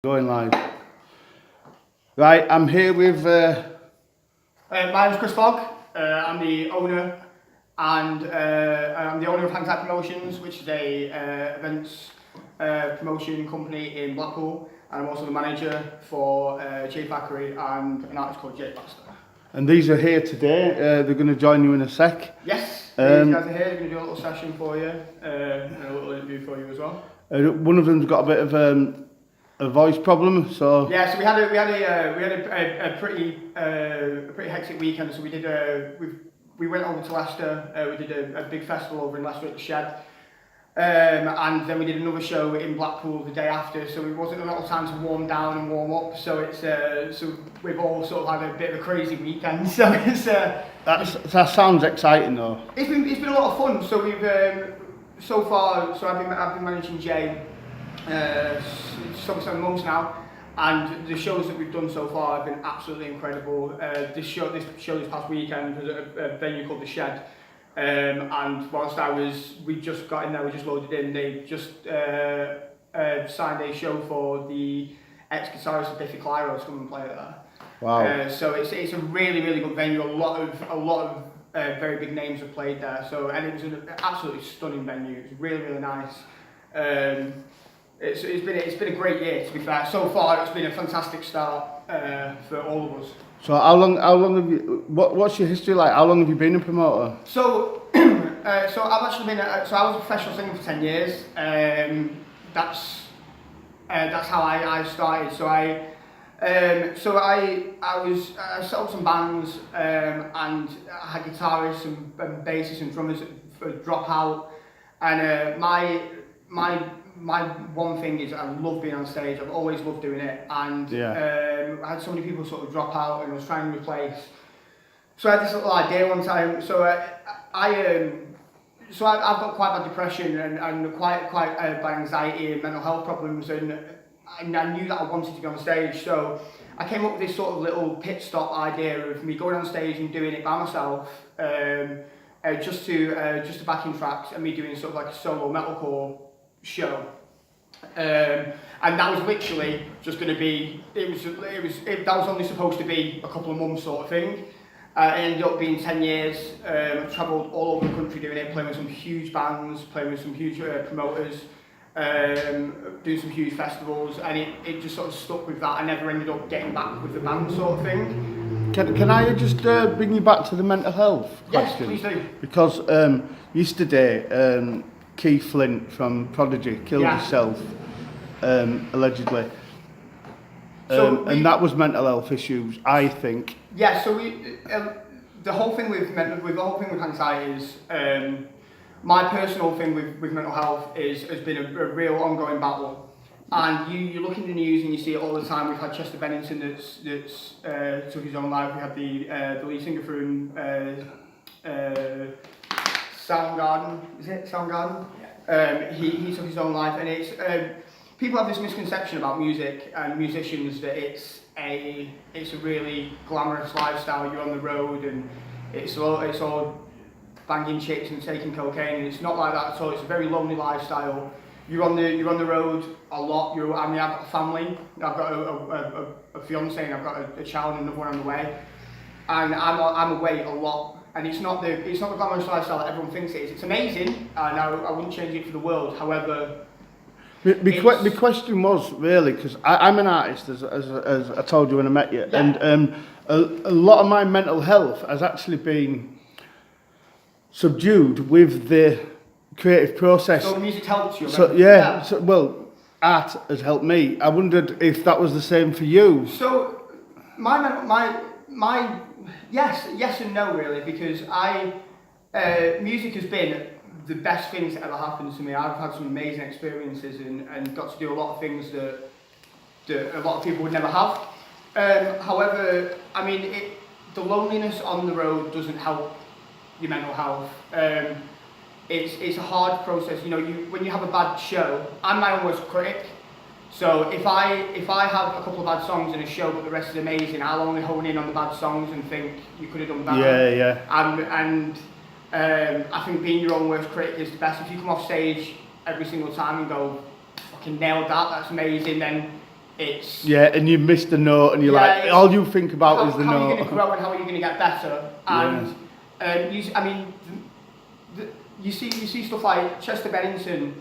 Going live. Right, I'm here with. My name's Kris Fogg. I'm the owner, and I'm the owner of Hang Tight Promotions, which is a events promotion company in Blackpool, and I'm also the manager for J Factory and an artist called J Baxter. And these are here today. They're going to join you in a sec. Yes, these guys are here. They're going to do a little session for you, and a little interview for you as well. One of them's got a bit of a voice problem, so yeah. So we had a pretty hectic weekend. So we went over to Leicester. We did a big festival over in Leicester at the Shed, and then we did another show in Blackpool the day after. So it wasn't a lot of time to warm down and warm up. So it's so we've all sort of had a bit of a crazy weekend. So it's that sounds exciting though. It's been a lot of fun. So we've so far. So I've been managing Jay. It's over 7 months now, and the shows that we've done so far have been absolutely incredible. This show this past weekend was at a venue called the Shed, and whilst we just got in there, we just loaded in. They just signed a show for the ex-guitarist of Biffy Clyro to come and play it there. Wow! So it's a really good venue. A lot of very big names have played there. So and it was an absolutely stunning venue. It was really nice. It's been a great year, to be fair. So far, it's been a fantastic start for all of us. So how long have you? What's your history like? How long have you been a promoter? So I've actually been. So I was a professional singer for 10 years. That's how I started. So I set up some bands, and I had guitarists and bassists and drummers drop out, and my one thing is I love being on stage. I've always loved doing it, and I had so many people sort of drop out, and I was trying to replace. So I had this little idea one time. So I've got quite bad depression and quite bad anxiety and mental health problems, and I knew that I wanted to be on stage. So I came up with this sort of little pit stop idea of me going on stage and doing it by myself, just to backing tracks, and me doing sort of like a solo metalcore show, and that was literally just going to be. That was only supposed to be a couple of months sort of thing. It ended up being 10 years. I've travelled all over the country doing it, playing with some huge bands, playing with some huge promoters, doing some huge festivals, and it just sort of stuck with that. I never ended up getting back with the band sort of thing. Can I just bring you back to the mental health question? Yes, please do. Because yesterday. Keith Flint from Prodigy killed himself, allegedly. And that was mental health issues, I think. Yeah, so the whole thing with anxiety is, my personal thing with mental health has been a real ongoing battle. And you look in the news and you see it all the time. We've had Chester Bennington that's took his own life. We had the lead singer from Soundgarden, is it Soundgarden? Yeah. He took his own life, and it's people have this misconception about music and musicians that it's a really glamorous lifestyle. You're on the road and it's all banging chicks and taking cocaine, and it's not like that at all. It's a very lonely lifestyle. You're on the road a lot. I've got a family. I've got a fiance, and I've got a child and another one on the way, and I'm away a lot. And it's not the glamorous lifestyle that everyone thinks it is. It's amazing, and I wouldn't change it for the world. However, the question was really, because I'm an artist, as I told you when I met you, and a lot of my mental health has actually been subdued with the creative process. So music helps you. So yeah. So, well, art has helped me. I wondered if that was the same for you. So my yes and no really, because music has been the best thing to ever happen to me. I've had some amazing experiences and got to do a lot of things that a lot of people would never have. However, I mean, the loneliness on the road doesn't help your mental health. It's a hard process. You know, when you have a bad show, I'm my own worst critic. So if I have a couple of bad songs in a show but the rest is amazing, I'll only hone in on the bad songs and think you could have done better. Yeah. I think being your own worst critic is the best. If you come off stage every single time and go, fucking nailed that, that's amazing, then it's and you missed the note, and you're like, all you think about is the how note. How are you going to grow and how are you going to get better? And you see stuff like Chester Bennington.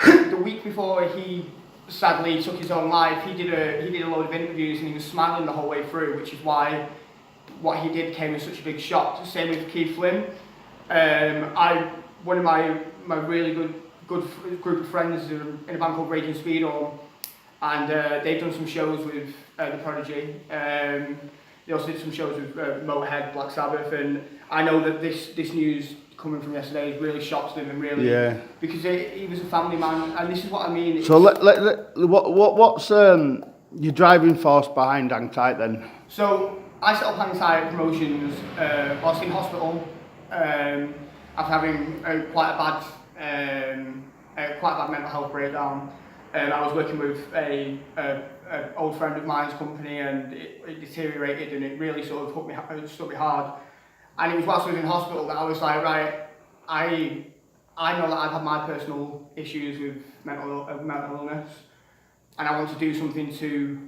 The week before he sadly took his own life, he did a load of interviews and he was smiling the whole way through, which is why what he did came as such a big shock. Same with Keith Flynn. One of my really good group of friends in a band called Raging Speedo, and they've done some shows with the Prodigy. They also did some shows with Motorhead, Black Sabbath, and I know that this news coming from yesterday really shocked them and really because he was a family man, and this is what I mean. So what's your driving force behind Hang Tight then? So I set up Hang Tight Promotions whilst in hospital after having quite a bad mental health breakdown. I was working with a old friend of mine's company, and it deteriorated, and it really sort of struck me hard. And it was whilst I was in hospital that I was like, right, I know that I've had my personal issues with mental illness, and I want to do something to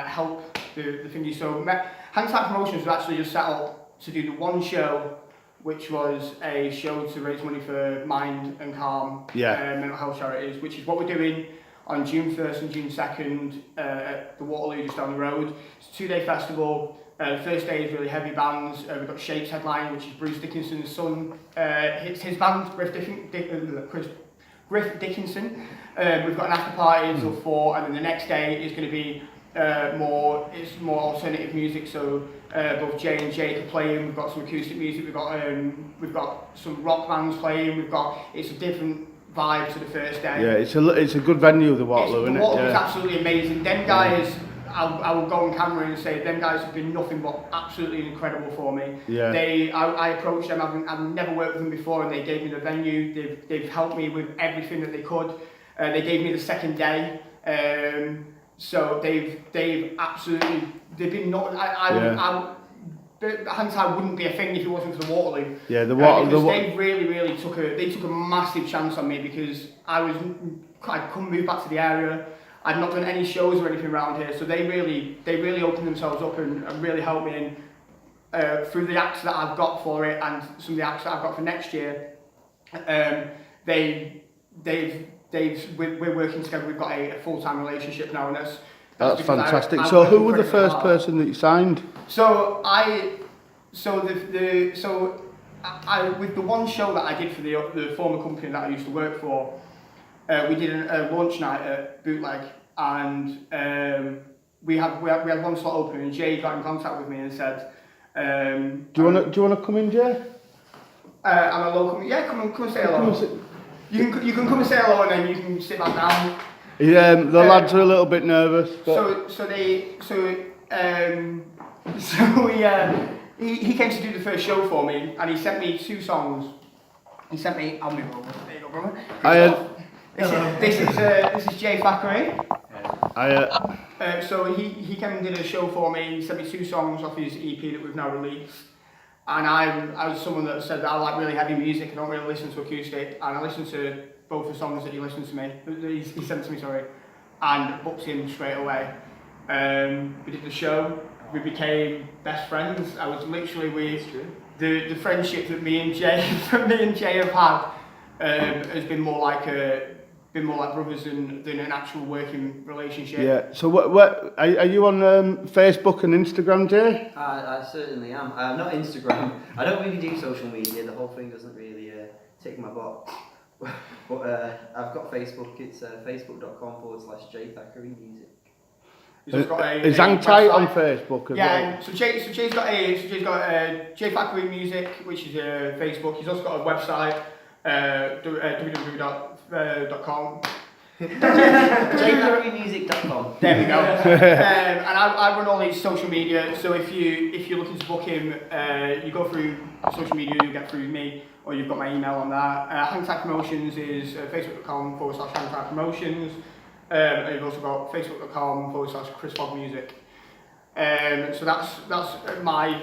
help the thingy. So Hang Tight Promotions was actually just set up to do the one show, which was a show to raise money for Mind and Calm mental health charities, which is what we're doing on June 1st and June 2nd at the Waterloo just down the road. It's a 2-day festival. The first day is really heavy bands. We've got Shapes headline, which is Bruce Dickinson's son. It's his band, Griff Dickinson. We've got an after party until 4, and then the next day is going to be more alternative music. So both Jay and Jake are playing. We've got some acoustic music. We've got some rock bands playing. It's a different vibe to the first day. Yeah, it's a good venue, the Waterloo, isn't it? The Waterloo's absolutely amazing. Them guys. I will go on camera and say them guys have been nothing but absolutely incredible for me. Yeah. I approached them. I've never worked with them before, and they gave me the venue. They've helped me with everything that they could. They gave me the second day. So they've been not. Hang Tight wouldn't be a thing if it wasn't for the Waterloo. Yeah, they really took a massive chance on me because I'd couldn't move back to the area. I'd not done any shows or anything around here, so they really opened themselves up and really helped me. And through the acts that I've got for it and some of the acts that I've got for next year, we're working together. We've got a full-time relationship now, and that's fantastic. So who was the first person that you signed? So with the one show that I did for the former company that I used to work for. We did a launch night at Bootleg, and we had one slot open, and Jay got in contact with me and said, "Do you wanna come in, Jay?" I'm a local. Yeah, come and say hello. You can come and say hello, and then you can sit back down. Yeah, the lads are a little bit nervous. But... he came to do the first show for me, and he sent me 2 songs. He sent me. I'll move over. There you go, brother. This is Jay Thackeray. So he came and did a show for me. He sent me 2 songs off his EP that we've now released. And I was someone that said that I like really heavy music. I don't really listen to acoustic. And I listened to both the songs that he sent to me, and booked him straight away. We did the show. We became best friends. I was literally the friendship that me and Jay have had has been more like brothers than an actual working relationship. Yeah. So what are you on Facebook and Instagram, Jay? I certainly am. Not Instagram. I don't really do social media. The whole thing doesn't really tick my box. But I've got Facebook. It's facebook.com/Jay Thackeray Music. Is Hang Tight on Facebook as well? So Jay's got Jay Thackeray Music, which is Facebook. He's also got a website. www.com jaythackeraymusic.com. There we go. And I run all these social media, so if you're looking to book him, you go through social media, you get through me, or you've got my email on that. Hang Tight Promotions is facebook.com/Hang Tight Promotions. And you've also got facebook.com/Kris Fogg Music. So that's my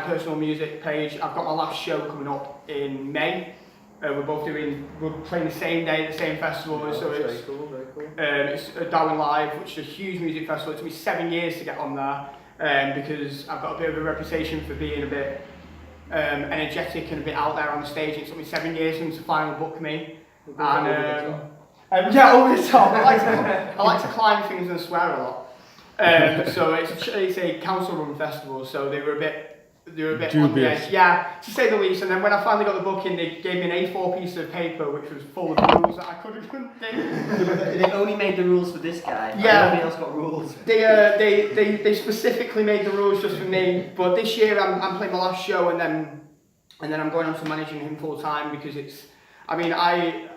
personal music page. I've got my last show coming up in May. We're playing the same day at the same festival, so it's very cool, very cool. It's Darwin Live, which is a huge music festival. It took me 7 years to get on there, because I've got a bit of a reputation for being a bit energetic and a bit out there on the stage. It took me 7 years for them to finally book me. Yeah, over the top. I like to climb things and swear a lot. So it's a council-run festival, so they were a bit dubious. On the edge, yeah, to say the least. And then when I finally got the booking, they gave me an A4 piece of paper which was full of rules that I couldn't do. They only made the rules for this guy. Yeah. Nobody else got rules. They specifically made the rules just for me. But this year I'm playing my last show, and then I'm going on to managing him full time, because it's. I mean, I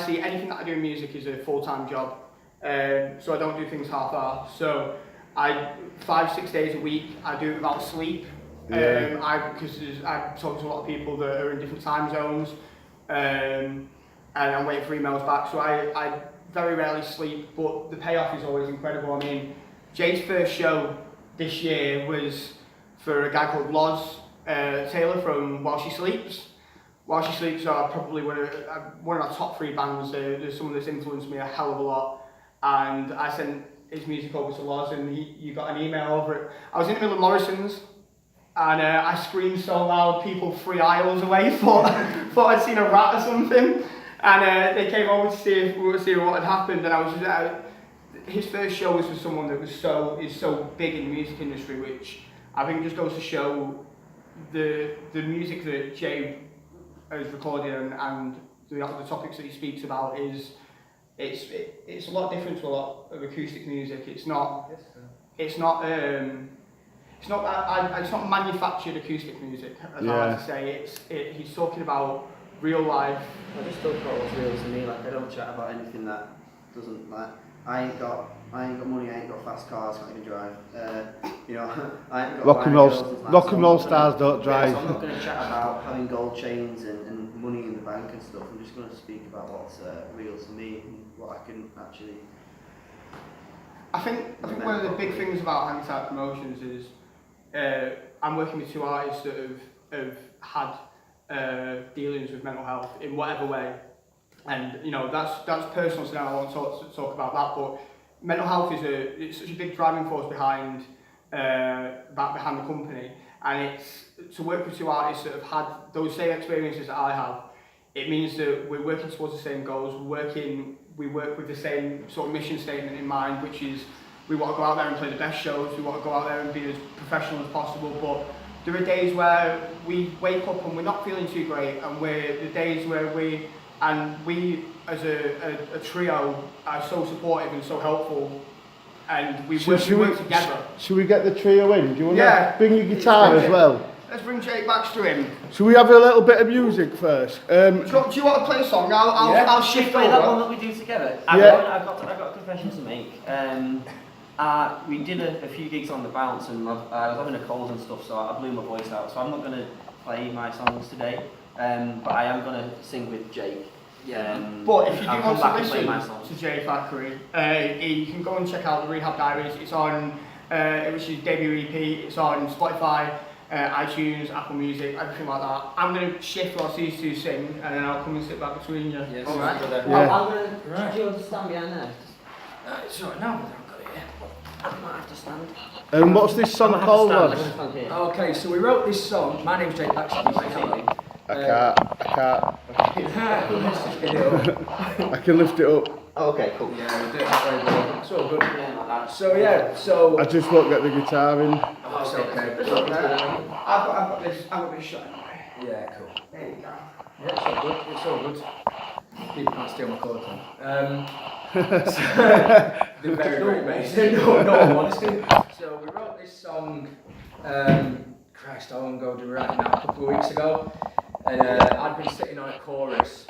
see anything that I do in music is a full-time job. So I don't do things half-assed. So 5-6 days a week I do it without sleep. Because I talk to a lot of people that are in different time zones, and I'm waiting for emails back. So I very rarely sleep, but the payoff is always incredible. I mean, Jay's first show this year was for a guy called Loz Taylor from While She Sleeps. While She Sleeps are probably one of our top 3 bands. They're someone that's influenced me a hell of a lot. And I sent his music over to Loz, and you got an email over it. I was in the middle of Morrison's, and I screamed so loud, people 3 aisles away thought I'd seen a rat or something. And they came over to see what had happened. And I was just, his first show was for someone that is so big in the music industry, which I think just goes to show the music that Jay has recorded and the topics that he speaks about is it's a lot different to a lot of acoustic music. It's not manufactured acoustic music, as I like to say. He's talking about real life. I just talk about what's real to me. Like, I don't chat about anything that doesn't, like, I ain't got money, I ain't got fast cars, I can't even drive. I ain't got rock and roll stars don't drive. So I'm not going to chat about having gold chains and money in the bank and stuff. I'm just going to speak about what's real to me and what I can actually. I think one of the big things about Hang Tight Promotions is I'm working with 2 artists that have had dealings with mental health in whatever way. And that's personal, so now I won't talk about that. But mental health it's such a big driving force behind the company, and it's to work with 2 artists that have had those same experiences that I have. It means that we're working towards the same goals. We work with the same sort of mission statement in mind, which is we want to go out there and play the best shows. We want to go out there and be as professional as possible. But there are days where we wake up and we're not feeling too great, and the days where we as a trio are so supportive and so helpful, and we work together. Should we get the trio in? Do you want to bring your guitar as well? Let's bring Jake Baxter in. Should we have a little bit of music first? Do you want to play a song? I'll shift over. That one that we do together. I've got a confession to make. We did a few gigs on the bounce, and I was having a cold and stuff, so I blew my voice out. So I'm not going to play my songs today, but I am going to sing with Jake. But if you do want to listen to Jay Thackeray, you can go and check out the Rehab Diaries. It's on, which is debut EP. It's on Spotify, iTunes, Apple Music, everything like that. I'm going to shift whilst these 2 sing, and then I'll come and sit back between you. Yes. All right. I'm going to. Do you want to stand behind there? It's alright now, but I've got it here. I might have to stand. What's this song called? Okay, so we wrote this song. My name's Jake Baxter. I can't. I can lift it up. Okay, cool. Yeah, we do it very well. It's all good. So I just won't get the guitar in. Oh, it's okay. I've got this shot anyway. Yeah, cool. There you go. Yeah, it's all good. People can't steal my chords then. They're very basic. No, honestly. So we wrote this song, Christ, how long ago did we write it now? A couple of weeks ago. And I'd been sitting on a chorus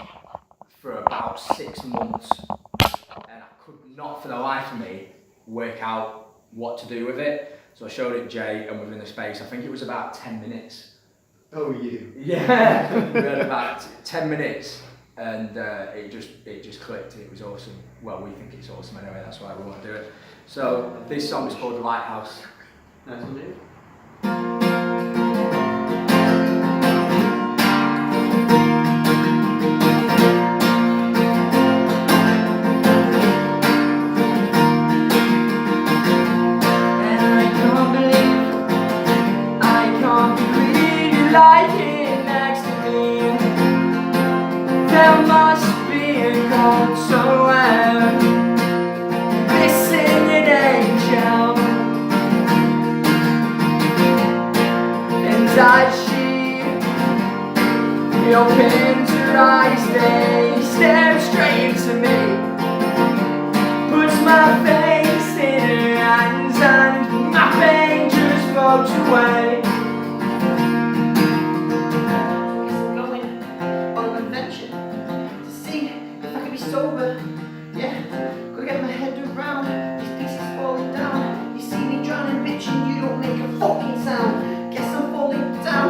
for about 6 months, and I could not for the life of me work out what to do with it. So I showed it Jay, and within the space, I think it was about 10 minutes. Oh, you? Yeah, we had about 10 minutes, and it just clicked. It was awesome. Well, we think it's awesome anyway. That's why we want to do it. So this song is called Lighthouse. Nice one, dude. my face in her hands and my pain just floats away. Going on an adventure to see if I can be sober. Yeah, gotta get my head around these pieces falling down. You see me drowning, bitch, and you don't make a fucking sound. Guess I'm falling down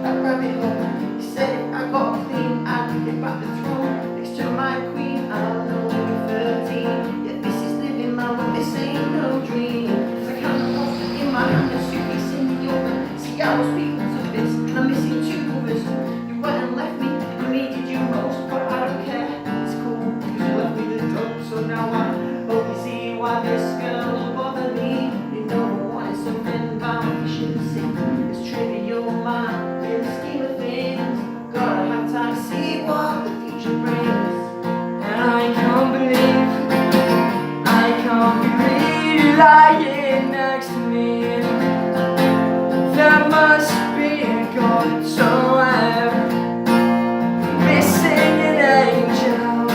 that rabbit hole. You said if I got clean, I'd get back the throne next to my queen. I'm only 13, yet this is living my life. This ain't no dream. 'Cause I count the poster in my hand and suitcase in the other. See, I was people to this, and I'm missing 2 others. You went and left me, I needed you most, but I don't care. It's cool, 'cause you left me the dope, so now I hope you see why this girl will bother me. You know I wanted something about efficiency. It's trivial, man, in the scheme of things. Gotta have time to see what the future brings. And I can't believe you lying next to me. There must be a God somewhere, missing an angel.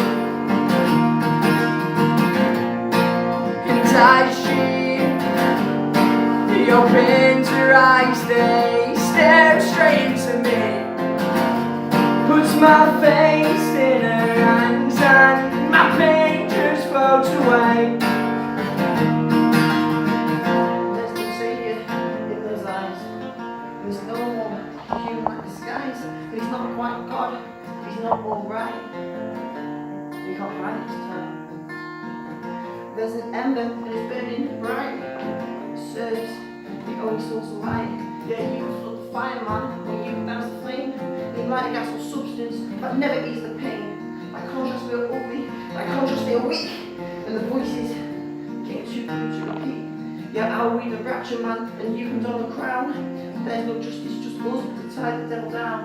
And as she opens her eyes, they stare straight into me. Puts my face in her hands and my pain just floats away. There's no savior in those eyes. There's no more human disguise. But he's not quite God. He's not all right. You can't find it this time. There's an ember and it's burning bright. It serves the only source of light. Yeah, you can flood the fire, man, when you dance the flame. They light a gas or substance that never ease the pain. Like contrast we are ugly, like contrast they are weak. And the voices get too good to repeat. Yeah, I'll weave a rapture, man, and you can don the crown. There's no justice, just us to tie the devil down.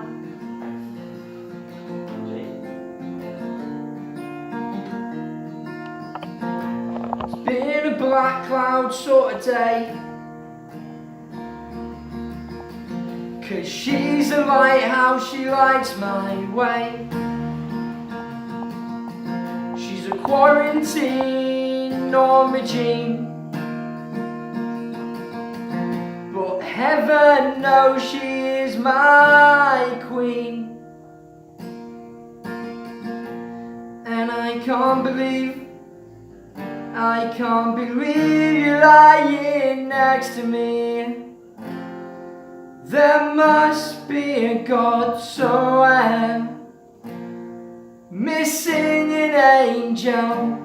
It's been a black cloud sort of day, 'cause she's a lighthouse, she lights my way. She's a quarantine origin, but heaven knows she is my queen. And I can't believe you're lying next to me. There must be a God somewhere, missing an angel.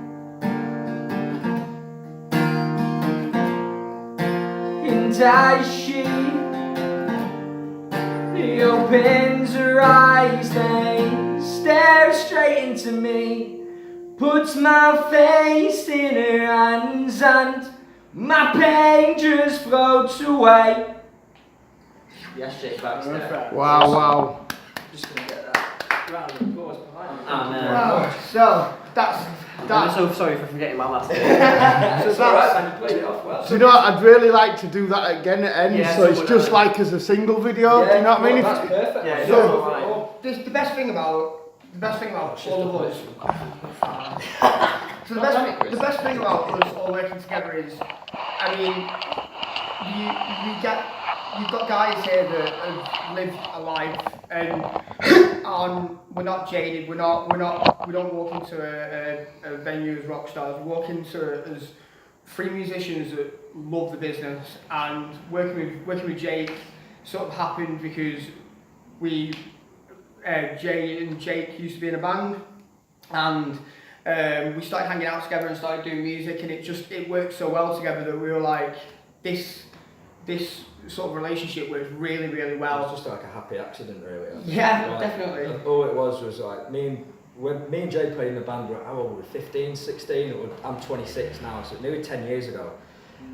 And as she opens her eyes, they stare straight into me. Puts my face in her hands and my pain just floats away. Yes, Jake Baxter. Wow. Just gonna get that round of applause behind me. Oh, man. Wow. So that's I'm so sorry for forgetting my last name. so It's alright, that's. man, you played it off well. So you know what, I'd really like to do that again at end, Yeah, so it's so just like as a single video, do you know what I mean? That's perfect. Yeah, So- it's alright. The best thing about all of us. So the best thing about us all working together is, I mean, you've got guys here that have lived a life and we're not jaded. We don't walk into a venue as rock stars. We walk into as 3 musicians that love the business, and working with Jake sort of happened because Jay and Jake used to be in a band, and we started hanging out together and started doing music, and it worked so well together that we were like, this sort of relationship works really, really It well. was just like a happy accident, really. I think. Yeah, Like, definitely. All it was like when me and Jay played in the band, how old were we? 15, 16? I'm 26 now, so nearly 10 years ago.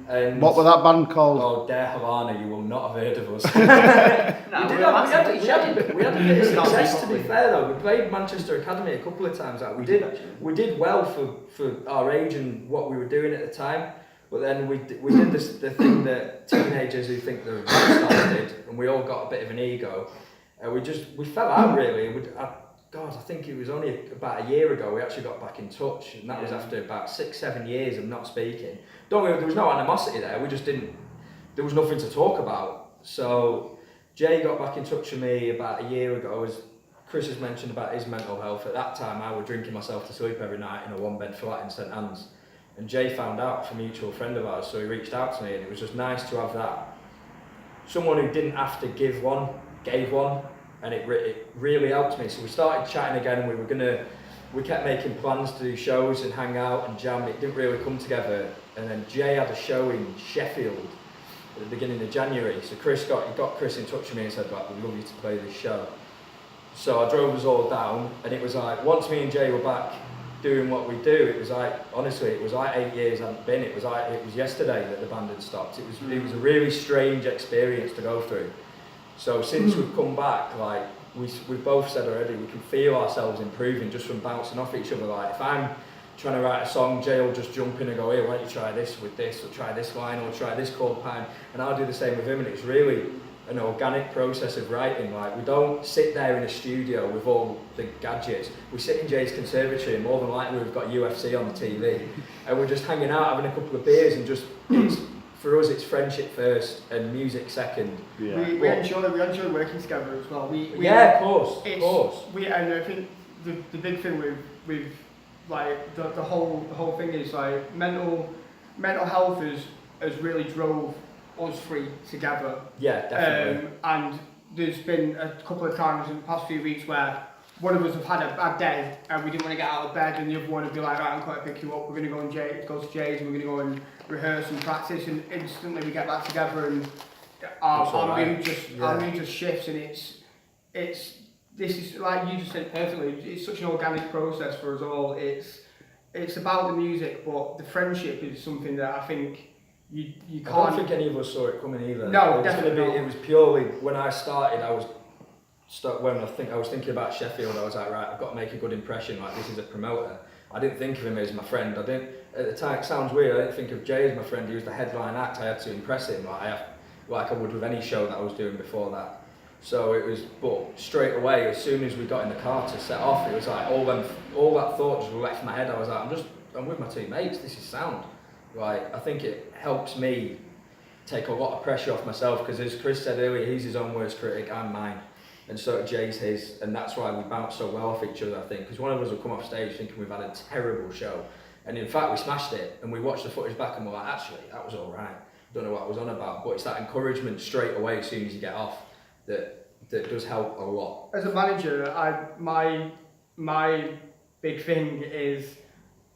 And What was that band called? Oh, Dare Havana, you will not have heard of us. No, we we're had massive. a bit of It's not success, to properly. be fair though. We played Manchester Academy a couple of times. Like, we did well for our age and what we were doing at the time. But then we did the thing that teenagers who think they're rock stars did, and we all got a bit of an ego. We fell out really. God, I think it was only about a year ago we actually got back in touch, and that was after about 6-7 years of not speaking. There was no animosity there, we just didn't, there was nothing to talk about. So Jay got back in touch with me about a year ago, as Kris has mentioned about his mental health. At that time I was drinking myself to sleep every night in a 1-bed flat in St Anne's, and Jay found out from a mutual friend of ours, so he reached out to me, and it was just nice to have that. Someone who didn't have to give one, gave one, and it really helped me. So we started chatting again, and we kept making plans to do shows and hang out and jam. It didn't really come together, and then Jay had a show in Sheffield at the beginning of January. So Kris got Kris in touch with me and said, "Right, we'd love you to play this show." So I drove us all down, and it was like, once me and Jay were back doing what we do, it was like, honestly, it was like 8 years hadn't been. It was yesterday that the band had stopped. It was a really strange experience to go through. So since we've come back, like we've both said already, we can feel ourselves improving just from bouncing off each other. Like if I'm trying to write a song, Jay will just jump in and go, "Here, why don't you try this with this, or try this line, or try this chord pattern," and I'll do the same with him. And it's really an organic process of writing. Like we don't sit there in a studio with all the gadgets. We sit in Jay's conservatory, and more than likely we've got UFC on the TV, and we're just hanging out, having a couple of beers, and just for us it's friendship first and music second. Yeah. We enjoy working together as well. Of course. And I think the big thing with like the whole thing is like mental health has really drove us three together. Yeah, definitely. And there's been a couple of times in the past few weeks where one of us have had a bad day and we didn't want to get out of bed, and the other one would be like, "Right, I'm going to pick you up. We're going to go to Jay's, and we're going to go and rehearse and practice." And instantly we get back together, and our mood just shifts. And this is like you just said perfectly. It's such an organic process for us all. It's about the music, but the friendship is something that I think. You can't. I don't think any of us saw it coming either. No, definitely not. It was purely when I started. I was thinking about Sheffield. I was like, right, I've got to make a good impression. Like this is a promoter. I didn't think of him as my friend. I didn't at the time. It sounds weird. I didn't think of Jay as my friend. He was the headline act. I had to impress him, like I would with any show that I was doing before that. So it was, but straight away, as soon as we got in the car to set off, it was like all that thought just left my head. I was like, I'm with my two mates. This is sound. Like, I think it helps me take a lot of pressure off myself, because as Kris said earlier, he's his own worst critic, I'm mine, and so Jay's his, and that's why we bounce so well off each other, I think, because one of us will come off stage thinking we've had a terrible show, and in fact we smashed it, and we watched the footage back and we're like, actually, that was alright, don't know what I was on about, but it's that encouragement straight away as soon as you get off that does help a lot. As a manager, my big thing is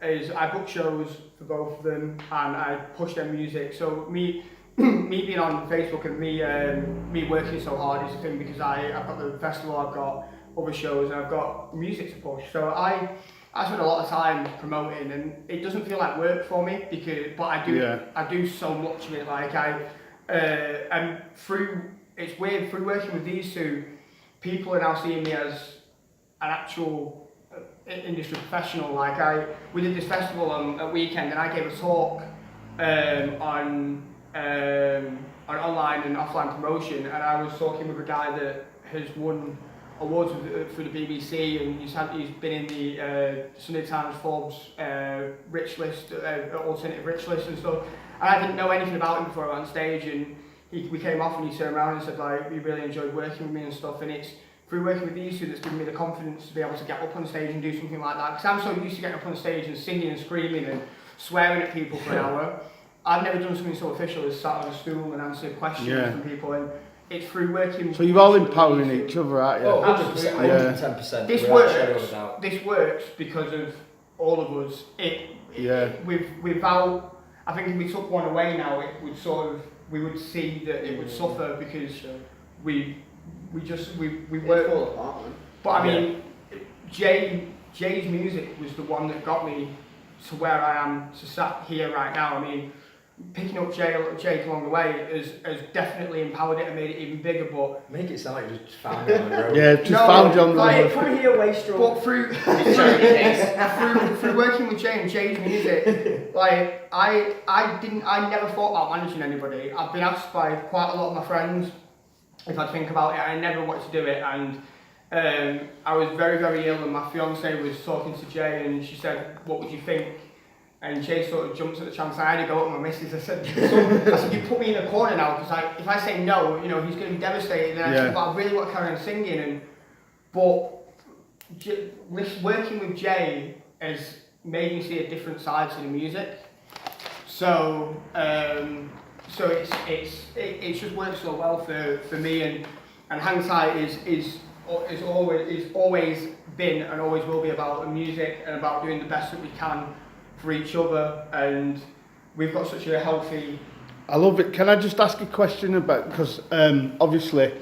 I book shows for both of them, and I push their music. So me being on Facebook and me working so hard is a thing, because I've got the festival, I've got other shows, and I've got music to push. So I spend a lot of time promoting, and it doesn't feel like work for me, but I do so much of it. Like and it's weird, through working with these two, people are now seeing me as an actual industry professional. Like we did this festival on a weekend, and I gave a talk on online and offline promotion, and I was talking with a guy that has won awards for the BBC, and he's been in the Sunday Times Forbes rich list, alternative rich list and stuff, and I didn't know anything about him before I went on stage, and we came off and he turned around and said like, "We really enjoyed working with me and stuff," and it's through working with these two that's given me the confidence to be able to get up on stage and do something like that, because I'm so used to getting up on stage and singing and screaming and swearing at people for an hour. I've never done something so official as sat on a stool and answer questions from people, and it's through working. So you're all empowering each other, aren't you? Oh, 100%, 110%. This works because of all of us. Without, I think if we took one away now, it would we would see that it would suffer, because we work. Fall apart, man. But I mean, Jay's music was the one that got me to where I am, to sat here right now. I mean, picking up Jake along the way has definitely empowered it and made it even bigger. But make it sound like you just found it on the road. Yeah, found you on the road. Come here, wastrel. But through working with Jay and Jay's music, like I never thought about managing anybody. I've been asked by quite a lot of my friends if I'd think about it. I never wanted to do it, and I was very, very ill, and my fiance was talking to Jay, and she said, "What would you think?" And Jay sort of jumps at the chance. I had to go up to my missus. I said, "You put me in a corner now, because if I say no, you know, he's going to be devastated." And I said, "But I really want to carry on singing." But working with Jay has made me see a different side to the music. So it's just worked so well for me, and Hang Tight is always been and always will be about the music and about doing the best that we can for each other, and we've got such a healthy... I love it. Can I just ask a question about, because obviously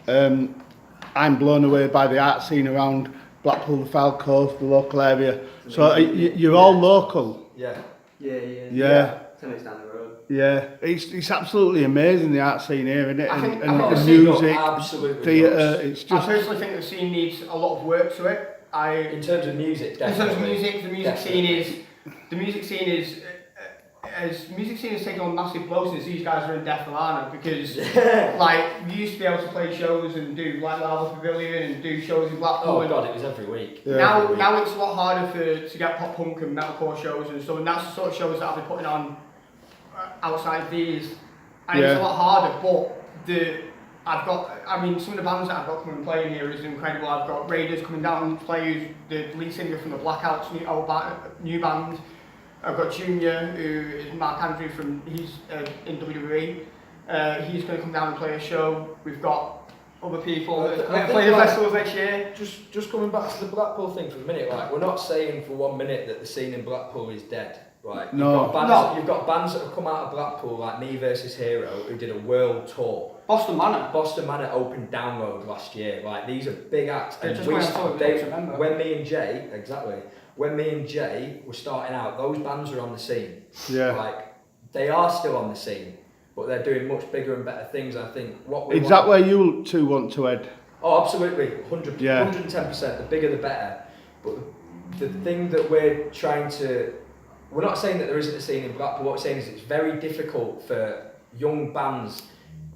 I'm blown away by the art scene around Blackpool, the Fylde Coast, the local area. So you're all local? Yeah. 10 minutes down the road. Yeah, it's absolutely amazing, the art scene here, isn't it? I think And the music, absolutely theatre, it's just... I personally think the scene needs a lot of work to it. In terms of music, definitely. In terms of music, the music scene is taking on massive blows since these guys are in Death Alana, because like we used to be able to play shows and do like Lava Pavilion and do shows in Blackpool. Oh god, it was every week. Yeah. Now it's a lot harder to get pop punk and metalcore shows and so, and that's the sort of shows that I'll be putting on outside these, and it's a lot harder. But some of the bands that I've got coming and playing here is incredible. I've got Raiders coming down to play, who's the lead singer from the Blackouts new band. I've got Junior, who is Mark Andrew he's in WWE. He's going to come down and play a show. We've got other people that are going to play the festivals next year. Just coming back to the Blackpool thing for a minute, like we're not saying for 1 minute that the scene in Blackpool is dead. Right? You've got bands that have come out of Blackpool like Me Versus Hero, who did a world tour. Boston Manor opened Download last year. Like these are big acts. When me and Jay were starting out, those bands were on the scene. Yeah. Like they are still on the scene, but they're doing much bigger and better things. I think Is that where you two want to head? Oh, absolutely, 110%. The bigger the better. But the thing that we're trying to, we're not saying that there isn't a scene in Blackpool. What we're saying is it's very difficult for young bands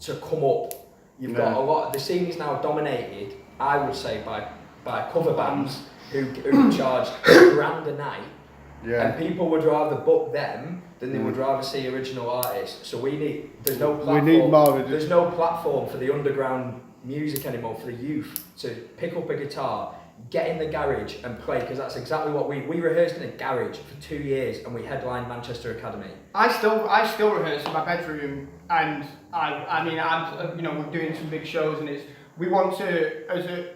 to come up. You've got a lot. The scene is now dominated, I would say, by cover bands who charge £1,000 a night, and people would rather book them than they would rather see original artists. So there's no platform. We need more. There's no platform for the underground music anymore, for the youth to pick up a guitar, get in the garage and play, because that's exactly what we rehearsed in a garage for 2 years, and we headlined Manchester Academy. I still rehearse in my bedroom, and we're doing some big shows, and we want to as a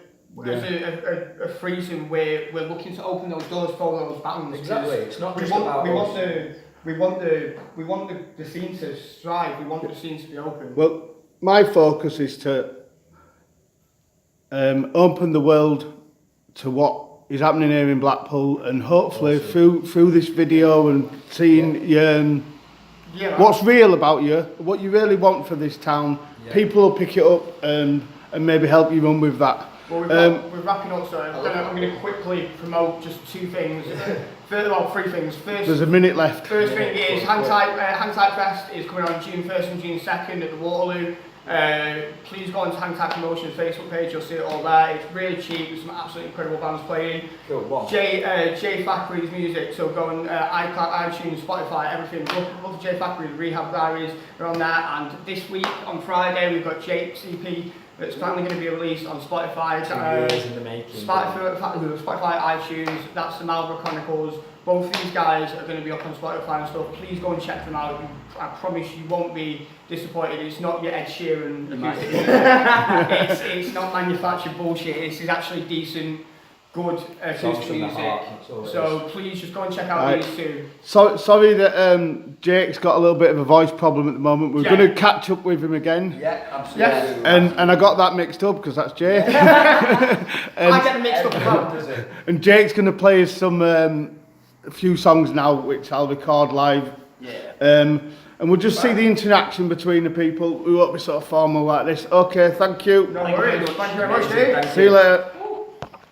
threesome we're looking to open those doors for those bands. Exactly, it's not just about us. We want the scene to strive. We want the scene to be open. Well, my focus is to open the world to what is happening here in Blackpool, and hopefully through this video and seeing what's real about you, what you really want for this town, people will pick it up and maybe help you run with that. Well, we're wrapping up, so I'm going to quickly promote just 2 things. 3 things. First, there's a minute left. First thing is Hang Tight Fest is coming on June 1st and June 2nd at the Waterloo. Please go on to Hang Tight Promotions Facebook page, you'll see it all there. It's really cheap, there's some absolutely incredible bands playing. Cool, Jay Thackeray's music, so go on iTunes, Spotify, everything. Love Jay Thackeray, the Rehab Diaries are on there. And this week, on Friday, we've got Jake's EP that's finally going to be released on Spotify. 2 years in the making. Spotify, iTunes, that's the Marlborough Chronicles. Both of these guys are going to be up on Spotify and stuff. Please go and check them out. I promise you won't be disappointed. It's not your Ed Sheeran. It's not manufactured bullshit. This is actually decent, good acoustic music. So please just go and check out these 2. Sorry that Jake's got a little bit of a voice problem at the moment. We're going to catch up with him again. Yeah, absolutely. Yes. And I got that mixed up because that's Jake. I get mixed up as well. And Jake's going to play us a few songs now, which I'll record live. Yeah. And we'll just see the interaction between the people. We won't be sort of formal like this. Okay, thank you. No worries. Thank you very much, Dave. See you later.